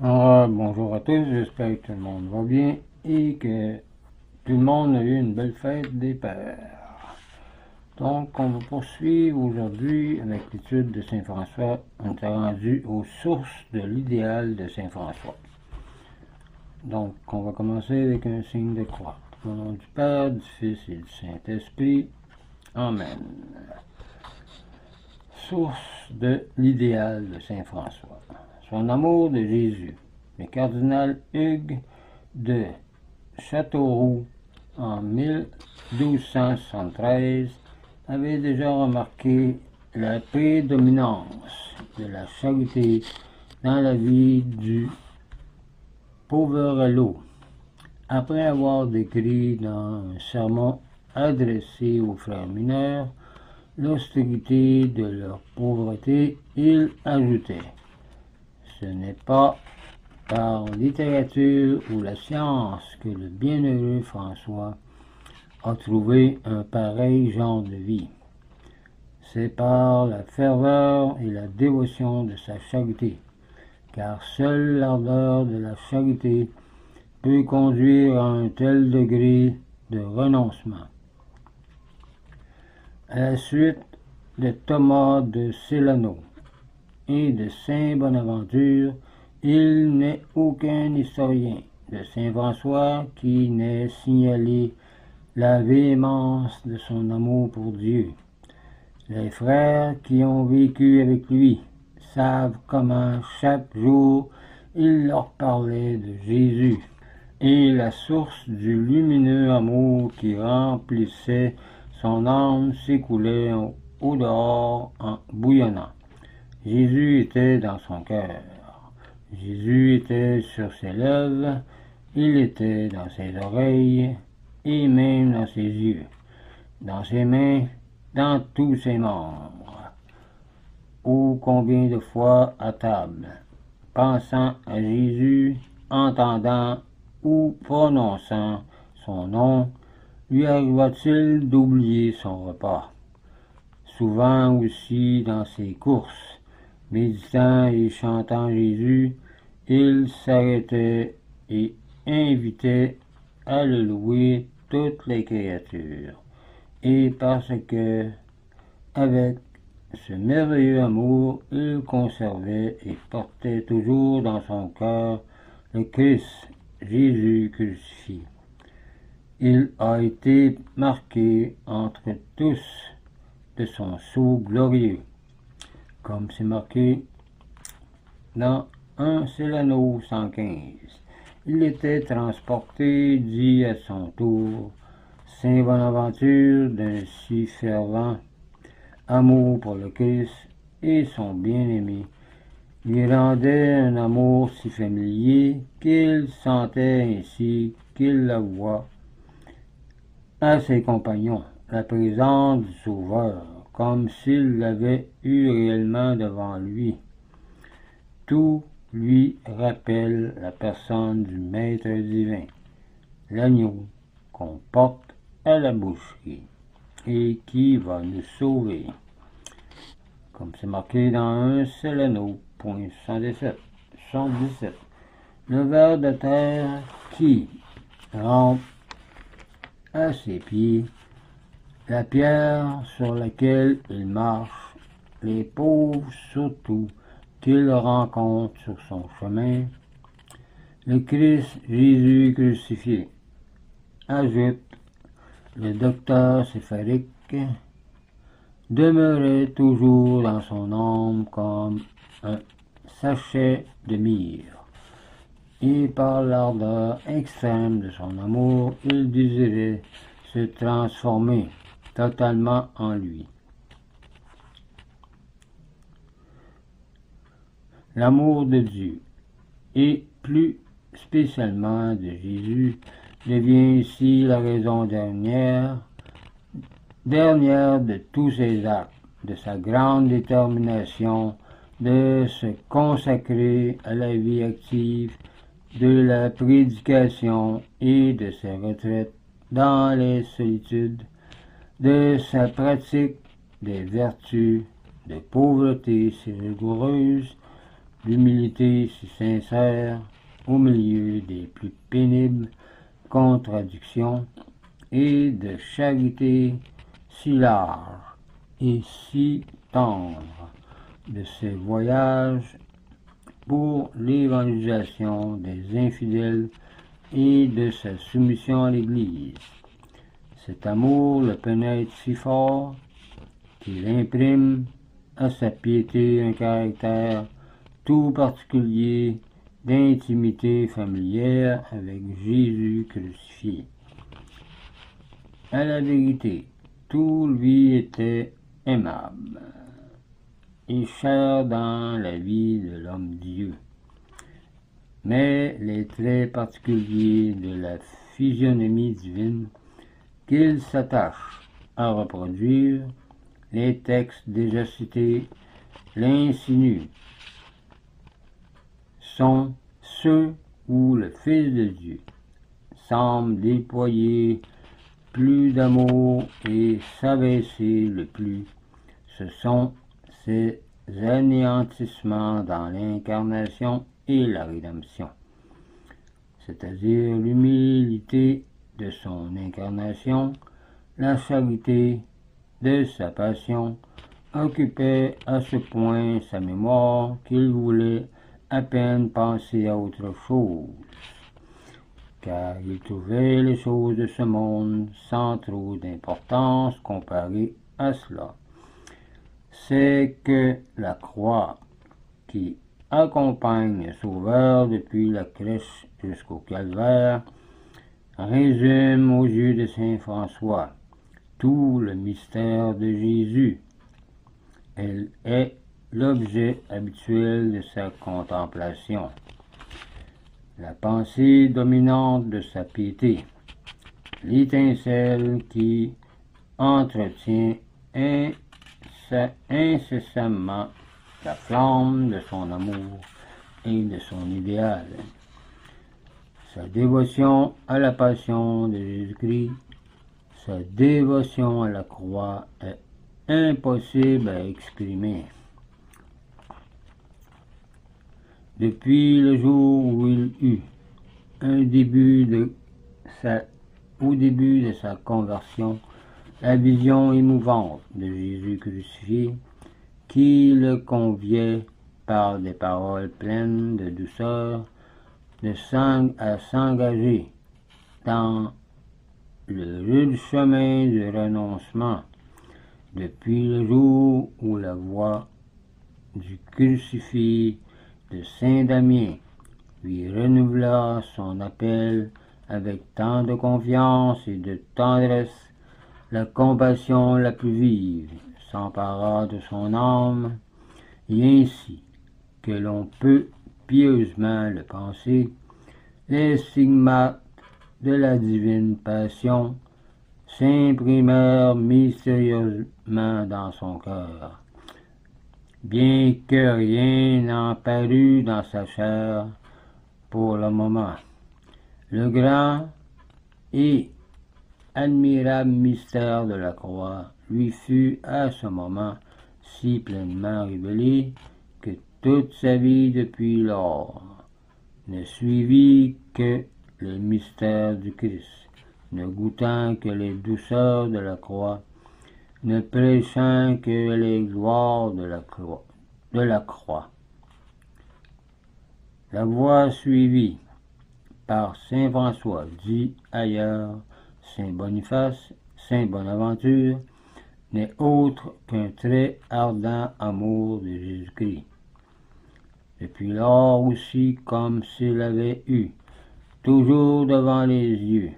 Bonjour à tous, j'espère que tout le monde va bien et que tout le monde a eu une belle fête des pères. Donc, on va poursuivre aujourd'hui avec l'étude de Saint François. On est rendu aux sources de l'idéal de Saint François. Donc, on va commencer avec un signe de croix. Au nom du Père, du Fils et du Saint-Esprit. Amen. Source de l'idéal de Saint François. Son amour de Jésus. Le cardinal Hugues de Châteauroux, en 1273, avait déjà remarqué la prédominance de la charité dans la vie du Poverello. Après avoir décrit dans un sermon adressé aux frères mineurs l'austérité de leur pauvreté, il ajoutait: ce n'est pas par littérature ou la science que le bienheureux François a trouvé un pareil genre de vie. C'est par la ferveur et la dévotion de sa charité, car seule l'ardeur de la charité peut conduire à un tel degré de renoncement. À la suite de Thomas de Célano et de Saint Bonaventure, il n'est aucun historien de Saint François qui n'ait signalé la véhémence de son amour pour Dieu. Les frères qui ont vécu avec lui savent comment chaque jour il leur parlait de Jésus et la source du lumineux amour qui remplissait son âme s'écoulait au dehors en bouillonnant. Jésus était dans son cœur. Jésus était sur ses lèvres, il était dans ses oreilles, et même dans ses yeux, dans ses mains, dans tous ses membres. Oh, combien de fois à table, pensant à Jésus, entendant ou prononçant son nom, lui arriva-t-il d'oublier son repas. Souvent aussi dans ses courses, méditant et chantant Jésus, il s'arrêtait et invitait à le louer toutes les créatures. Et parce que, avec ce merveilleux amour, il conservait et portait toujours dans son cœur le Christ, Jésus crucifié. Il a été marqué entre tous de son sceau glorieux, comme c'est marqué dans 1 Célano 115. Il était transporté, dit à son tour Saint Bonaventure, d'un si fervent amour pour le Christ et son bien-aimé, lui rendait un amour si familier qu'il sentait ainsi qu'il la voit à ses compagnons la présence du Sauveur, comme s'il l'avait eu réellement devant lui. Tout lui rappelle la personne du Maître divin, l'agneau qu'on porte à la boucherie et qui va nous sauver. Comme c'est marqué dans 1 Célano, point 77. Le ver de terre qui rampe à ses pieds, la pierre sur laquelle il marche, les pauvres surtout qu'il rencontre sur son chemin, le Christ Jésus crucifié, ajoute le docteur Sépharique, demeurait toujours dans son âme comme un sachet de myrrhe, et par l'ardeur extrême de son amour, il désirait se transformer totalement en lui. L'amour de Dieu, et plus spécialement de Jésus, devient ici la raison dernière de tous ses actes, de sa grande détermination de se consacrer à la vie active, de la prédication et de ses retraites dans les solitudes, de sa pratique des vertus, de pauvreté si rigoureuse, d'humilité si sincère au milieu des plus pénibles contradictions et de charité si large et si tendre de ses voyages pour l'évangélisation des infidèles et de sa soumission à l'Église. Cet amour le pénètre si fort qu'il imprime à sa piété un caractère tout particulier d'intimité familière avec Jésus crucifié. À la vérité, tout lui était aimable et cher dans la vie de l'homme-dieu. Mais les traits particuliers de la physionomie divine qu'il s'attache à reproduire, les textes déjà cités l'insinuent, sont ceux où le Fils de Dieu semble déployer plus d'amour et s'abaisser le plus. Ce sont ces anéantissements dans l'incarnation et la rédemption, c'est-à-dire l'humilité de son incarnation, la charité de sa passion, occupait à ce point sa mémoire qu'il voulait à peine penser à autre chose, car il trouvait les choses de ce monde sans trop d'importance comparées à cela. C'est que la croix qui accompagne le Sauveur depuis la crèche jusqu'au calvaire résume aux yeux de saint François tout le mystère de Jésus. Elle est l'objet habituel de sa contemplation, la pensée dominante de sa piété, l'étincelle qui entretient incessamment la flamme de son amour et de son idéal. Sa dévotion à la passion de Jésus-Christ, sa dévotion à la croix est impossible à exprimer. Depuis le jour où il eut au début de sa conversion, la vision émouvante de Jésus crucifié, qui le conviait par des paroles pleines de douceur à s'engager dans le rude chemin du renoncement, depuis le jour où la voix du crucifié de saint Damien lui renouvela son appel avec tant de confiance et de tendresse, la compassion la plus vive s'empara de son âme, et ainsi que l'on peut pieusement le penser, les stigmates de la divine passion s'imprimèrent mystérieusement dans son cœur, bien que rien n'en parût dans sa chair pour le moment. Le grand et admirable mystère de la croix lui fut à ce moment si pleinement révélé que toute sa vie depuis lors ne suivit que les mystères du Christ, ne goûtant que les douceurs de la croix, ne prêchant que les gloires de la croix. La voie suivie par saint François, dit ailleurs saint Boniface, saint Bonaventure, n'est autre qu'un très ardent amour de Jésus-Christ. Depuis lors aussi, comme s'il avait eu toujours devant les yeux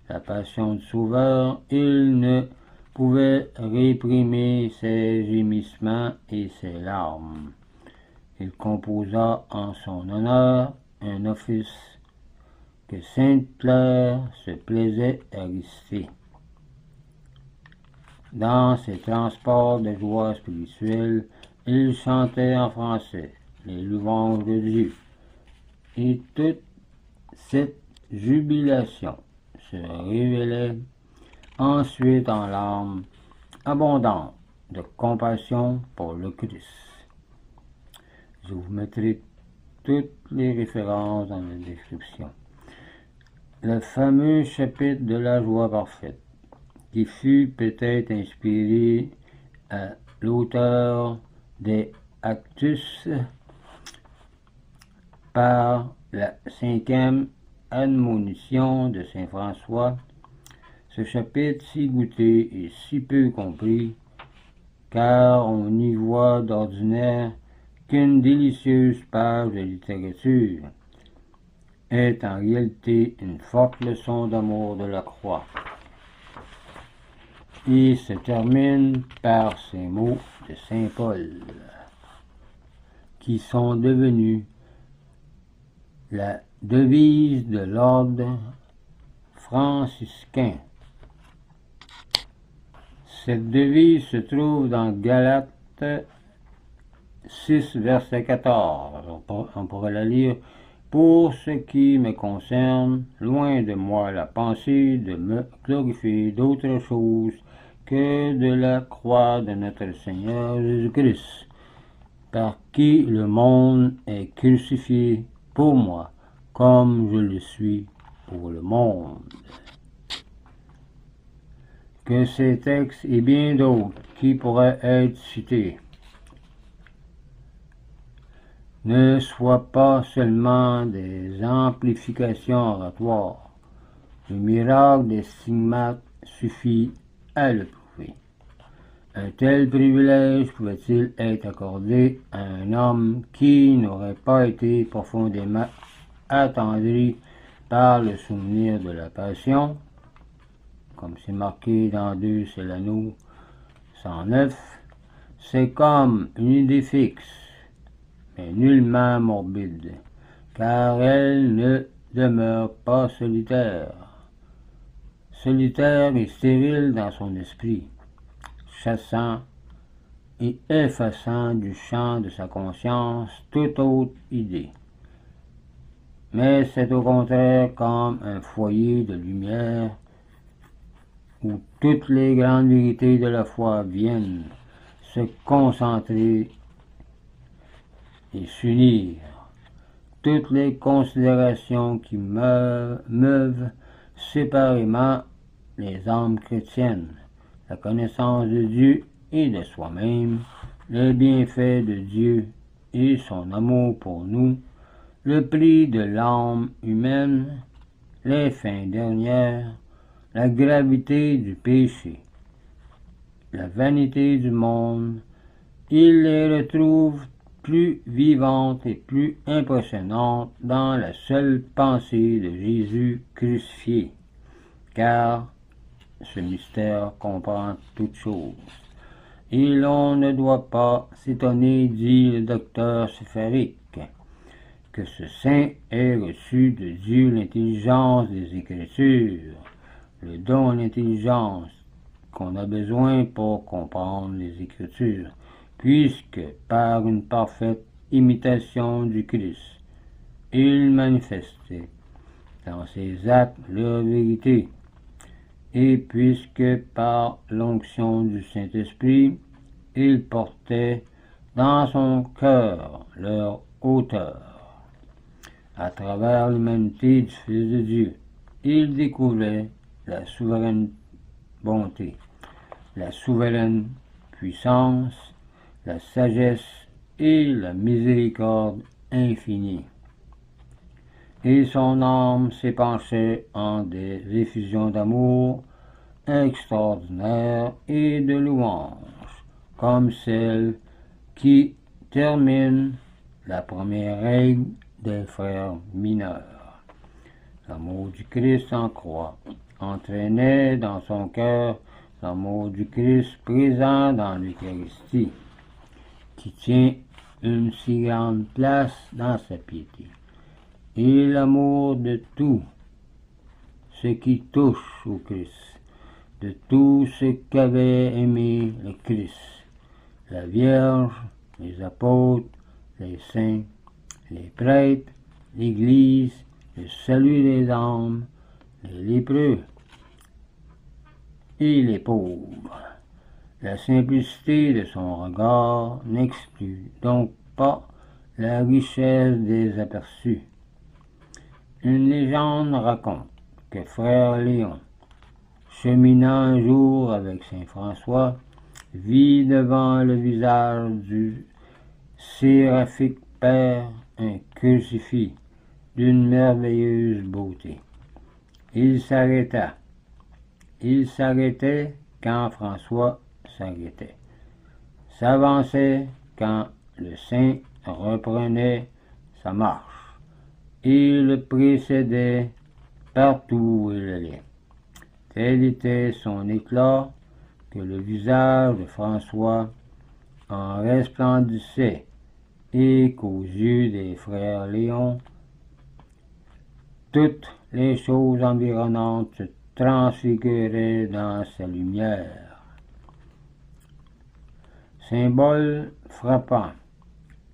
la passion du Sauveur, il ne pouvait réprimer ses gémissements et ses larmes. Il composa en son honneur un office que sainte Claire se plaisait à réciter. Dans ses transports de joie spirituelle, il chantait en français les louanges de Dieu, et toute cette jubilation se révélait ensuite en larmes abondantes de compassion pour le Christ. Je vous mettrai toutes les références dans la description. Le fameux chapitre de la joie parfaite, qui fut peut-être inspiré à l'auteur des Actus par la 5e admonition de saint François. Ce chapitre si goûté et si peu compris, car on n'y voit d'ordinaire qu'une délicieuse page de littérature, est en réalité une forte leçon d'amour de la croix. Et se termine par ces mots de saint Paul, qui sont devenus la devise de l'ordre franciscain. Cette devise se trouve dans Galates 6, verset 14. On pourrait la lire. Pour ce qui me concerne, loin de moi la pensée de me glorifier d'autre chose que de la croix de notre Seigneur Jésus-Christ, par qui le monde est crucifié pour moi, comme je le suis pour le monde. Que ces textes et bien d'autres qui pourraient être cités ne soient pas seulement des amplifications oratoires. Le miracle des stigmates suffit à le prouver. Un tel privilège pouvait-il être accordé à un homme qui n'aurait pas été profondément attendri par le souvenir de la Passion, comme c'est marqué dans 2 Célano 109, c'est comme une idée fixe, mais nullement morbide, car elle ne demeure pas solitaire et stérile dans son esprit, chassant et effaçant du champ de sa conscience toute autre idée. Mais c'est au contraire comme un foyer de lumière où toutes les grandes vérités de la foi viennent se concentrer et s'unir. Toutes les considérations qui meuvent séparément les âmes chrétiennes, la connaissance de Dieu et de soi-même, les bienfaits de Dieu et son amour pour nous, le prix de l'âme humaine, les fins dernières, la gravité du péché, la vanité du monde, il les retrouve plus vivantes et plus impressionnantes dans la seule pensée de Jésus crucifié, car ce mystère comprend toutes choses. Et l'on ne doit pas s'étonner, dit le docteur Sépharique, que ce saint ait reçu de Dieu l'intelligence des Écritures, le don à l'intelligence qu'on a besoin pour comprendre les Écritures, puisque par une parfaite imitation du Christ, il manifestait dans ses actes leur vérité, et puisque par l'onction du Saint-Esprit, il portait dans son cœur leur hauteur. À travers l'humanité du Fils de Dieu, il découvrait la souveraine bonté, la souveraine puissance, la sagesse et la miséricorde infinie. Et son âme s'épanchait en des effusions d'amour extraordinaires et de louanges, comme celle qui termine la première règle des frères mineurs. L'amour du Christ en croix entraînait dans son cœur l'amour du Christ présent dans l'Eucharistie, qui tient une si grande place dans sa piété, et l'amour de tout ce qui touche au Christ, de tout ce qu'avait aimé le Christ, la Vierge, les apôtres, les saints, les prêtres, l'Église, le salut des âmes, les lépreux et les pauvres. La simplicité de son regard n'exclut donc pas la richesse des aperçus. Une légende raconte que frère Léon, cheminant un jour avec saint François, vit devant le visage du séraphique Père un crucifix d'une merveilleuse beauté. Il s'arrêtait quand François s'arrêtait, s'avançait quand le saint reprenait sa marche, et le précédait partout où il allait. Tel était son éclat que le visage de François en resplendissait, et qu'aux yeux des frères Léon, toutes les choses environnantes se transfiguraient dans sa lumière. Symbole frappant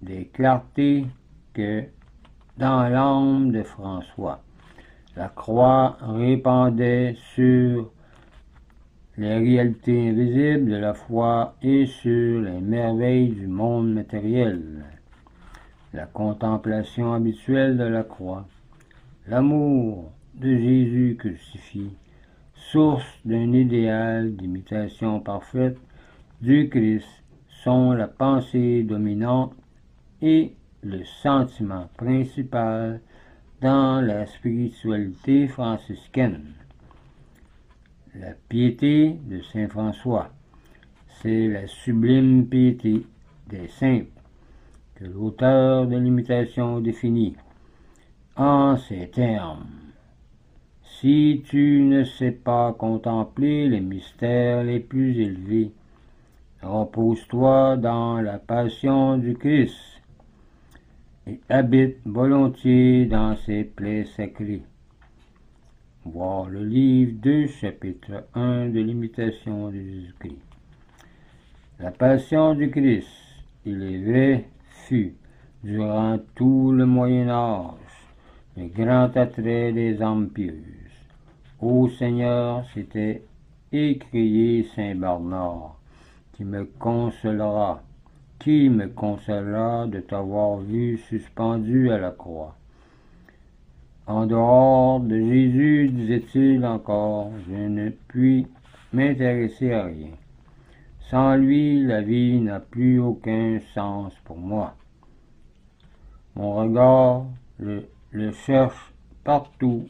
des clartés que, dans l'âme de François, la croix répandait sur les réalités invisibles de la foi et sur les merveilles du monde matériel. La contemplation habituelle de la croix, l'amour de Jésus crucifié, source d'un idéal d'imitation parfaite du Christ, sont la pensée dominante et le sentiment principal dans la spiritualité franciscaine. La piété de saint François, c'est la sublime piété des saints que l'auteur de l'Imitation définit en ces termes. Si tu ne sais pas contempler les mystères les plus élevés, repose-toi dans la passion du Christ et habite volontiers dans ses plaies sacrées. Voir le livre 2, chapitre 1 de l'Imitation de Jésus-Christ. La passion du Christ, il est vrai, fut, durant tout le Moyen-Âge, le grand attrait des âmes pieuses. Ô Seigneur, c'était écrié saint Bernard, qui me consolera de t'avoir vu suspendu à la croix. En dehors de Jésus, disait-il encore, je ne puis m'intéresser à rien. Sans lui, la vie n'a plus aucun sens pour moi. Mon regard le cherche partout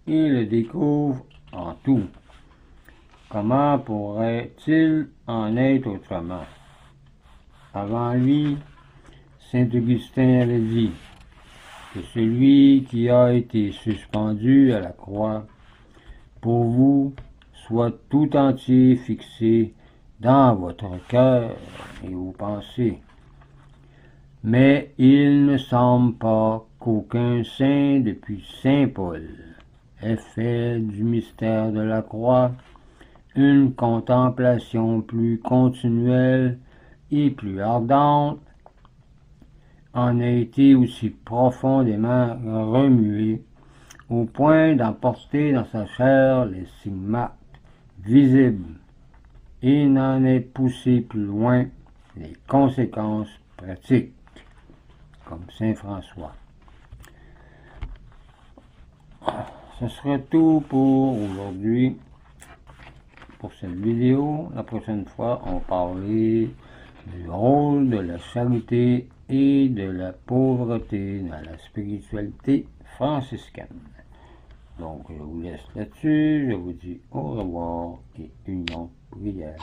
et le découvre en tout. Comment pourrait-il en être autrement? Avant lui, saint Augustin avait dit que celui qui a été suspendu à la croix, pour vous, soit tout entier fixé dans votre cœur et vos pensées. Mais il ne semble pas qu'aucun saint depuis saint Paul ait fait du mystère de la croix une contemplation plus continuelle et plus ardente, en a été aussi profondément remué au point d'emporter dans sa chair les stigmates visibles et n'en est poussé plus loin les conséquences pratiques, comme saint François. Ce sera tout pour aujourd'hui, pour cette vidéo. La prochaine fois, on va parler du rôle de la charité et de la pauvreté dans la spiritualité franciscaine. Donc, je vous laisse là-dessus, je vous dis au revoir et union prière.